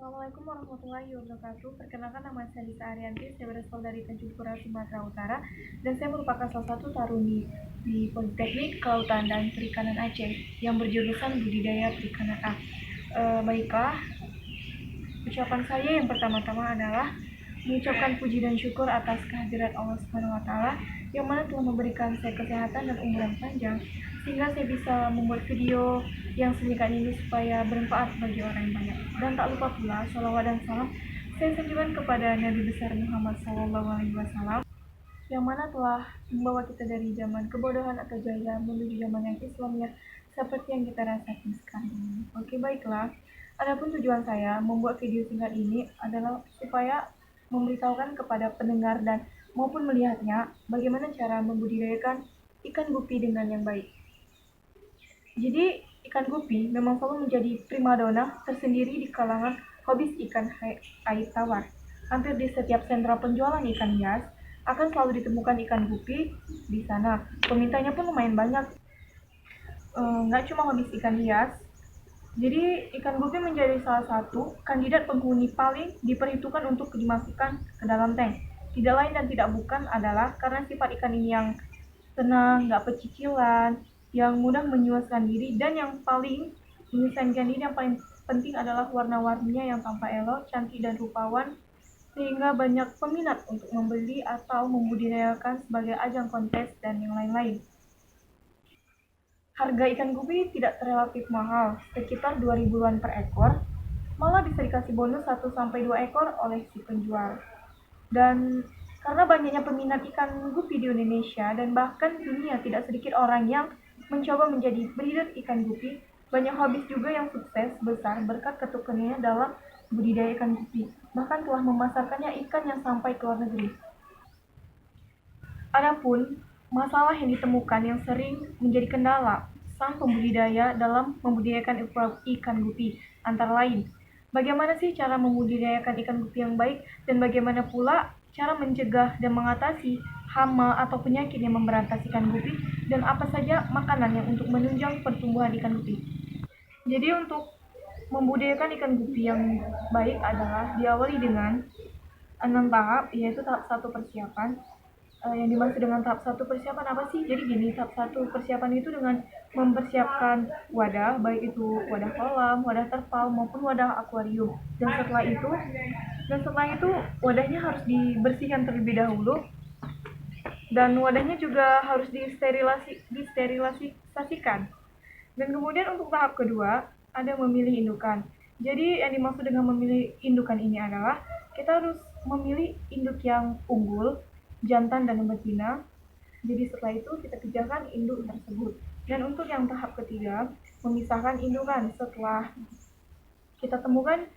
Assalamualaikum warahmatullahi wabarakatuh. Perkenalkan, nama saya Lisa Arianti, saya berasal dari Tanjung Pura, Sumatera Utara, dan saya merupakan salah satu taruni di Politeknik Kelautan dan Perikanan Aceh yang berjurusan budidaya perikanan A. Baiklah, ucapan saya yang pertama-tama adalah mengucapkan puji dan syukur atas kehadirat Allah Subhanahu wa taala yang mana telah memberikan saya kesehatan dan umur yang panjang sehingga saya bisa membuat video yang singkat ini supaya bermanfaat bagi orang yang banyak. Dan tak lupa pula sholawat dan salam saya sanjungan kepada Nabi besar Muhammad SAW yang mana telah membawa kita dari zaman kebodohan atau jahiliyah menuju zaman yang Islamiyah seperti yang kita rasakan sekarang ini. Oke, baiklah. Adapun tujuan saya membuat video singkat ini adalah supaya memberitahukan kepada pendengar dan maupun melihatnya bagaimana cara membudidayakan ikan gupi dengan yang baik. Jadi, ikan gupi memang selalu menjadi primadona tersendiri di kalangan hobis ikan air tawar. Hampir di setiap sentra penjualan ikan hias akan selalu ditemukan ikan gupi di sana. Pemintanya pun lumayan banyak. Nggak cuma hobis ikan hias. Jadi ikan gupi menjadi salah satu kandidat penghuni paling diperhitungkan untuk dimasukkan ke dalam tank. Tidak lain dan tidak bukan adalah karena sifat ikan ini yang tenang, nggak pecicilan, yang mudah menyuaskan diri, dan yang paling menyuaskan diri yang paling penting adalah warna-warninya yang tampak elok, cantik dan rupawan, sehingga banyak peminat untuk membeli atau membudidayakan sebagai ajang kontes dan yang lain-lain. Harga ikan gupi tidak relatif mahal, sekitar 2.000-an per ekor, malah bisa dikasih bonus 1-2 ekor oleh si penjual. Dan karena banyaknya peminat ikan gupi di Indonesia dan bahkan dunia, tidak sedikit orang yang mencoba menjadi breeder ikan gupi. Banyak hobis juga yang sukses besar berkat ketekunannya dalam budidaya ikan gupi. Bahkan telah memasarkannya ikan yang sampai ke luar negeri. Adapun masalah yang ditemukan yang sering menjadi kendala sang pembudidaya dalam membudidayakan ikan gupi antara lain, bagaimana sih cara membudidayakan ikan gupi yang baik, dan bagaimana pula cara mencegah dan mengatasi hama atau penyakit yang memberantas ikan gupi, dan apa saja makanan yang untuk menunjang pertumbuhan ikan gupi. Jadi untuk membudidayakan ikan gupi yang baik adalah diawali dengan 6 tahap, yaitu tahap 1 persiapan. Yang dimaksud dengan tahap 1 persiapan apa sih? Jadi gini, tahap 1 persiapan itu dengan mempersiapkan wadah, baik itu wadah kolam, wadah terpal maupun wadah akuarium. Dan setelah itu wadahnya harus dibersihkan terlebih dahulu, dan wadahnya juga harus disterilisasikan. Dan kemudian untuk tahap kedua ada memilih indukan. Jadi yang dimaksud dengan memilih indukan ini adalah kita harus memilih induk yang unggul, jantan dan betina. Jadi setelah itu kita pijahkan induk tersebut. Dan untuk yang tahap ketiga, memisahkan indukan. Setelah kita temukan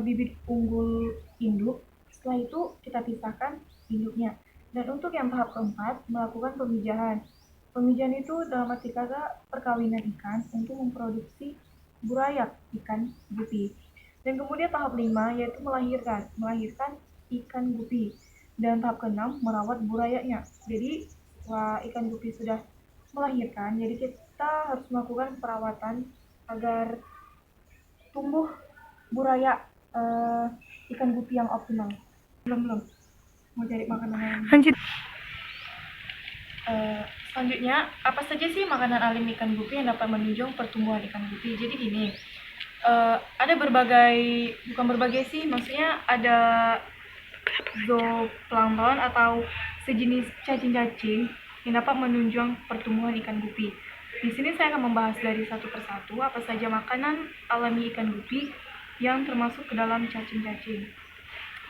bibit unggul induk, setelah itu kita pisahkan induknya. Dan untuk yang tahap keempat, melakukan pemijahan. Pemijahan itu dalam arti kata perkawinan ikan untuk memproduksi burayak ikan gupi. Dan kemudian tahap 5 yaitu melahirkan ikan gupi. Dan tahap ke-6 merawat burayaknya. Jadi setelah ikan gupi sudah melahirkan, jadi kita harus melakukan perawatan agar tumbuh burayak ikan gupi yang optimal. Belum mau cari makanan yang lanjut. Selanjutnya, apa saja sih makanan alim ikan gupi yang dapat menunjang pertumbuhan ikan gupi? Jadi gini, ada bukan berbagai sih, maksudnya ada zooplankton atau sejenis cacing-cacing yang dapat menunjang pertumbuhan ikan gupi. Di sini saya akan membahas dari satu persatu apa saja makanan alami ikan gupi yang termasuk ke dalam cacing-cacing.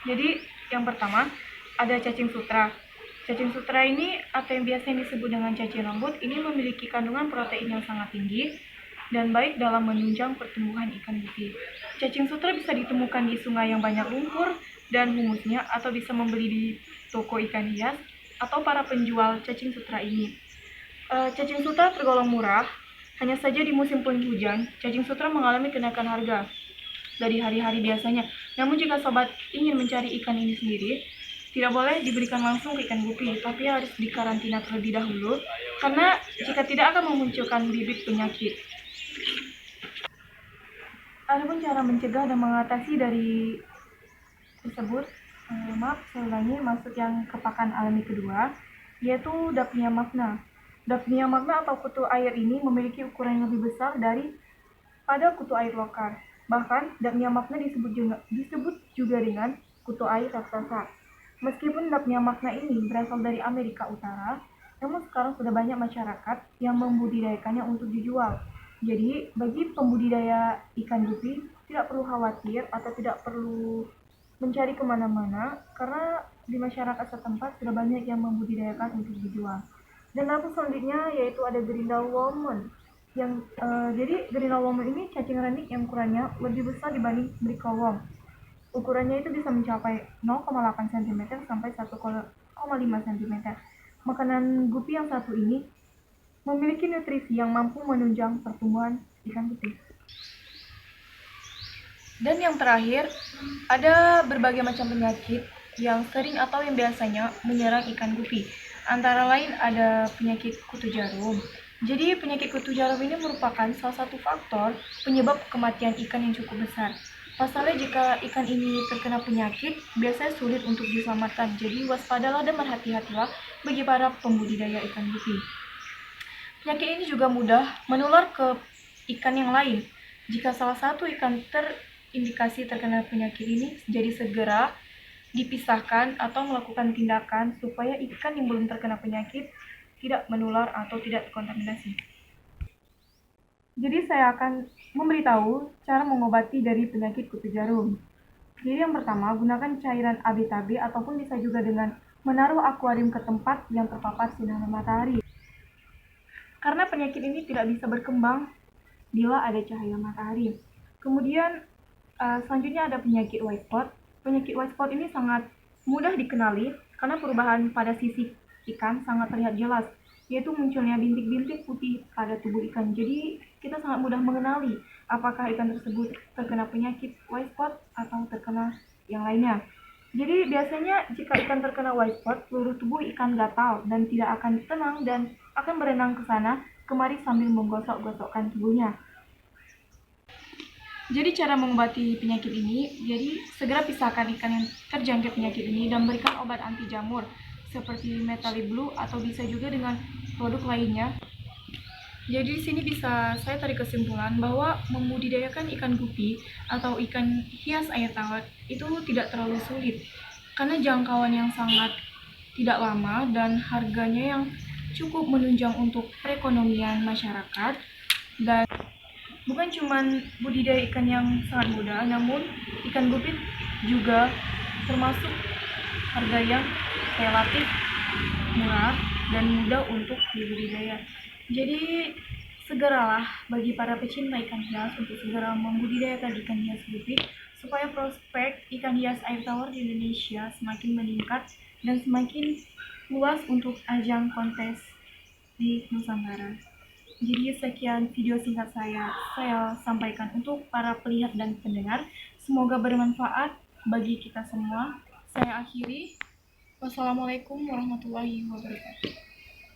Jadi yang pertama ada cacing sutra. Cacing sutra ini atau yang biasanya disebut dengan cacing rambut ini memiliki kandungan protein yang sangat tinggi dan baik dalam menunjang pertumbuhan ikan gupi. Cacing sutra bisa ditemukan di sungai yang banyak lumpur dan humusnya, atau bisa membeli di toko ikan hias atau para penjual cacing sutra ini. Cacing sutra tergolong murah, hanya saja di musim penghujan, cacing sutra mengalami kenaikan harga dari hari-hari biasanya. Namun jika sobat ingin mencari ikan ini sendiri, tidak boleh diberikan langsung ke ikan gupi, tapi harus dikarantina terlebih dahulu, karena jika tidak akan memunculkan bibit penyakit. Adapun cara mencegah dan mengatasi dari tersebut, saya ulangi, masuk yang kepakan alami kedua, yaitu Daphnia magna. Daphnia magna atau kutu air ini memiliki ukuran yang lebih besar dari pada kutu air lokal. Bahkan, Daphnia magna disebut juga dengan kutu air raksasa. Meskipun Daphnia magna ini berasal dari Amerika Utara, namun sekarang sudah banyak masyarakat yang membudidayakannya untuk dijual. Jadi, bagi pembudidaya ikan gupi, tidak perlu khawatir atau tidak perlu mencari kemana-mana, karena di masyarakat setempat sudah banyak yang membudidayakan untuk dijual. Dan lalu selanjutnya yaitu ada Grindelwald yang jadi Grindelwald ini cacing renik yang ukurannya lebih besar dibanding Brickleworm. Ukurannya itu bisa mencapai 0,8 cm sampai 1,5 cm. Makanan gupi yang satu ini memiliki nutrisi yang mampu menunjang pertumbuhan ikan gupi. Dan yang terakhir, ada berbagai macam penyakit yang sering atau yang biasanya menyerang ikan gupi. Antara lain ada penyakit kutu jarum. Jadi penyakit kutu jarum ini merupakan salah satu faktor penyebab kematian ikan yang cukup besar. Pasalnya jika ikan ini terkena penyakit, biasanya sulit untuk diselamatkan. Jadi waspadalah dan berhati-hatilah bagi para pembudidaya ikan gupi. Penyakit ini juga mudah menular ke ikan yang lain. Jika salah satu ikan terindikasi terkena penyakit ini, jadi segera dipisahkan atau melakukan tindakan supaya ikan yang belum terkena penyakit tidak menular atau tidak terkontaminasi. Jadi saya akan memberitahu cara mengobati dari penyakit kutu jarum. Jadi yang pertama, gunakan cairan AB-TAB ataupun bisa juga dengan menaruh akuarium ke tempat yang terpapar sinar matahari. Karena penyakit ini tidak bisa berkembang bila ada cahaya matahari. Kemudian selanjutnya ada penyakit white spot. Penyakit white spot ini sangat mudah dikenali karena perubahan pada sisi ikan sangat terlihat jelas, yaitu munculnya bintik-bintik putih pada tubuh ikan. Jadi kita sangat mudah mengenali apakah ikan tersebut terkena penyakit white spot atau terkena yang lainnya. Jadi biasanya jika ikan terkena white spot, seluruh tubuh ikan gatal dan tidak akan tenang dan akan berenang ke sana kemari sambil menggosok-gosokkan tubuhnya. Jadi cara mengobati penyakit ini, jadi segera pisahkan ikan yang terjangkit penyakit ini dan berikan obat anti jamur seperti Metaliblu atau bisa juga dengan produk lainnya. Jadi di sini bisa saya tarik kesimpulan bahwa membudidayakan ikan gupi atau ikan hias air tawar itu tidak terlalu sulit karena jangkauan yang sangat tidak lama dan harganya yang cukup menunjang untuk perekonomian masyarakat. Dan bukan cuma budidaya ikan yang sangat mudah, namun ikan gupi juga termasuk harga yang relatif murah dan mudah untuk dibudidaya. Jadi segeralah bagi para pecinta ikan hias untuk segera membudidayakan ikan hias gupi supaya prospek ikan hias air tawar di Indonesia semakin meningkat dan semakin luas untuk ajang kontes di Nusantara. Jadi sekian video singkat saya sampaikan untuk para pelihat dan pendengar. Semoga bermanfaat bagi kita semua. Saya akhiri. Wassalamualaikum warahmatullahi wabarakatuh.